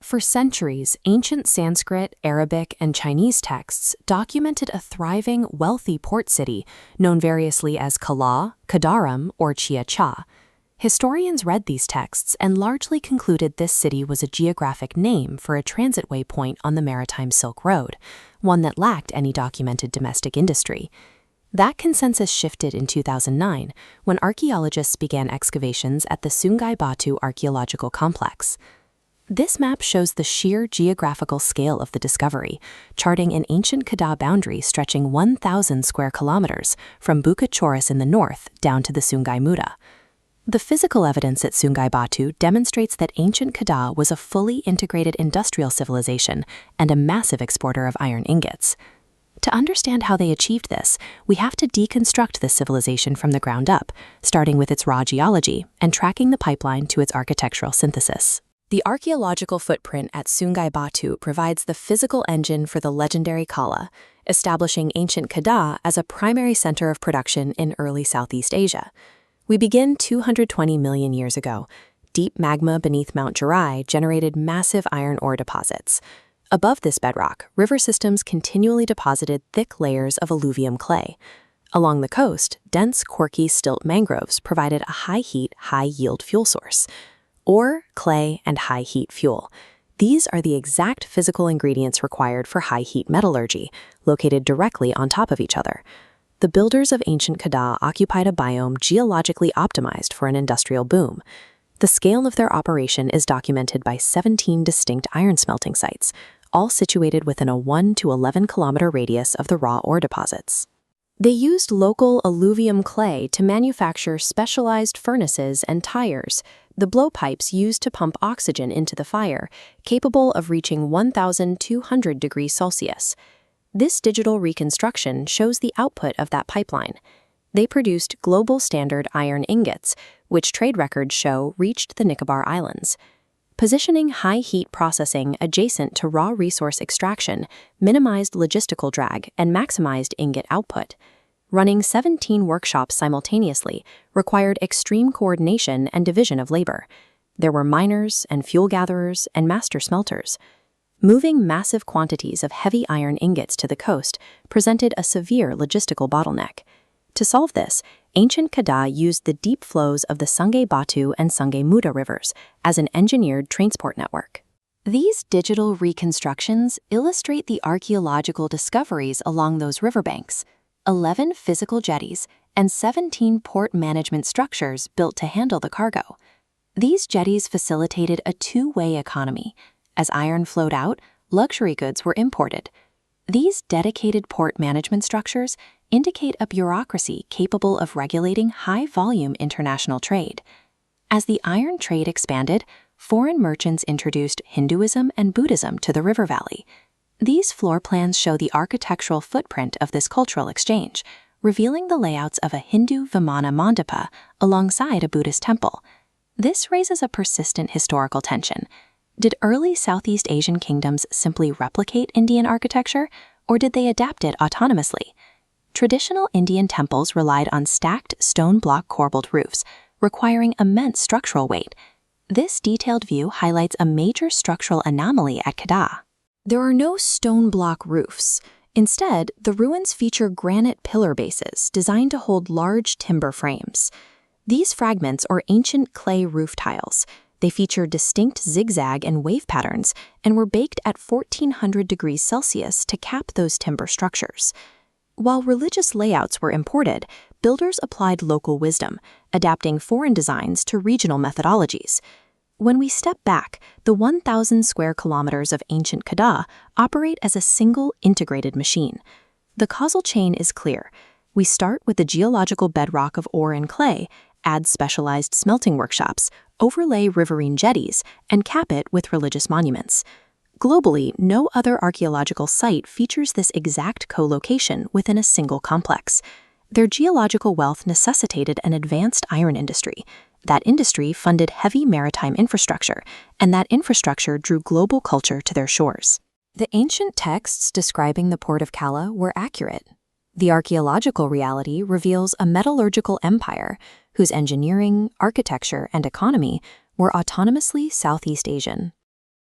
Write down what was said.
For centuries, ancient Sanskrit, Arabic, and Chinese texts documented a thriving, wealthy port city known variously as Kala, Kadaram, or Chia-Cha. Historians read these texts and largely concluded this city was a geographic name for a transitway point on the maritime Silk Road, one that lacked any documented domestic industry. That consensus shifted in 2009 when archaeologists began excavations at the Sungai Batu Archaeological Complex. This map shows the sheer geographical scale of the discovery, charting an ancient Kedah boundary stretching 1,000 square kilometers from Bukit Choras in the north down to the Sungai Muda. The physical evidence at Sungai Batu demonstrates that ancient Kedah was a fully integrated industrial civilization and a massive exporter of iron ingots. To understand how they achieved this, we have to deconstruct this civilization from the ground up, starting with its raw geology and tracking the pipeline to its architectural synthesis. The archaeological footprint at Sungai Batu provides the physical engine for the legendary Kala, establishing ancient Kedah as a primary center of production in early Southeast Asia. We begin 220 million years ago. Deep magma beneath Mount Jirai generated massive iron ore deposits. Above this bedrock, river systems continually deposited thick layers of alluvium clay. Along the coast, dense, corky stilt mangroves provided a high-heat, high-yield fuel source. Ore, clay, and high-heat fuel. These are the exact physical ingredients required for high-heat metallurgy, located directly on top of each other. The builders of ancient Kedah occupied a biome geologically optimized for an industrial boom. The scale of their operation is documented by 17 distinct iron smelting sites, all situated within a 1 to 11 kilometer radius of the raw ore deposits. They used local alluvium clay to manufacture specialized furnaces and tires, the blowpipes used to pump oxygen into the fire, capable of reaching 1,200 degrees Celsius. This digital reconstruction shows the output of that pipeline. They produced global standard iron ingots, which trade records show reached the Nicobar Islands. Positioning high-heat processing adjacent to raw resource extraction minimized logistical drag and maximized ingot output. Running 17 workshops simultaneously required extreme coordination and division of labor. There were miners and fuel gatherers and master smelters. Moving massive quantities of heavy iron ingots to the coast presented a severe logistical bottleneck. To solve this, ancient Kedah used the deep flows of the Sungai Batu and Sungai Muda rivers as an engineered transport network. These digital reconstructions illustrate the archaeological discoveries along those riverbanks: 11 physical jetties and 17 port management structures built to handle the cargo. These jetties facilitated a two-way economy. As iron flowed out, luxury goods were imported. These dedicated port management structures indicate a bureaucracy capable of regulating high-volume international trade. As the iron trade expanded, foreign merchants introduced Hinduism and Buddhism to the river valley. These floor plans show the architectural footprint of this cultural exchange, revealing the layouts of a Hindu Vimana mandapa alongside a Buddhist temple. This raises a persistent historical tension. Did early Southeast Asian kingdoms simply replicate Indian architecture, or did they adapt it autonomously? Traditional Indian temples relied on stacked stone block corbelled roofs, requiring immense structural weight. This detailed view highlights a major structural anomaly at Kedah. There are no stone block roofs. Instead, the ruins feature granite pillar bases designed to hold large timber frames. These fragments are ancient clay roof tiles. They feature distinct zigzag and wave patterns and were baked at 1,400 degrees Celsius to cap those timber structures. While religious layouts were imported, builders applied local wisdom, adapting foreign designs to regional methodologies. When we step back, the 1,000 square kilometers of ancient Kedah operate as a single integrated machine. The causal chain is clear. We start with the geological bedrock of ore and clay, add specialized smelting workshops, overlay riverine jetties, and cap it with religious monuments. Globally, no other archaeological site features this exact co-location within a single complex. Their geological wealth necessitated an advanced iron industry. That industry funded heavy maritime infrastructure, and that infrastructure drew global culture to their shores. The ancient texts describing the port of Kala were accurate. The archaeological reality reveals a metallurgical empire whose engineering, architecture, and economy were autonomously Southeast Asian.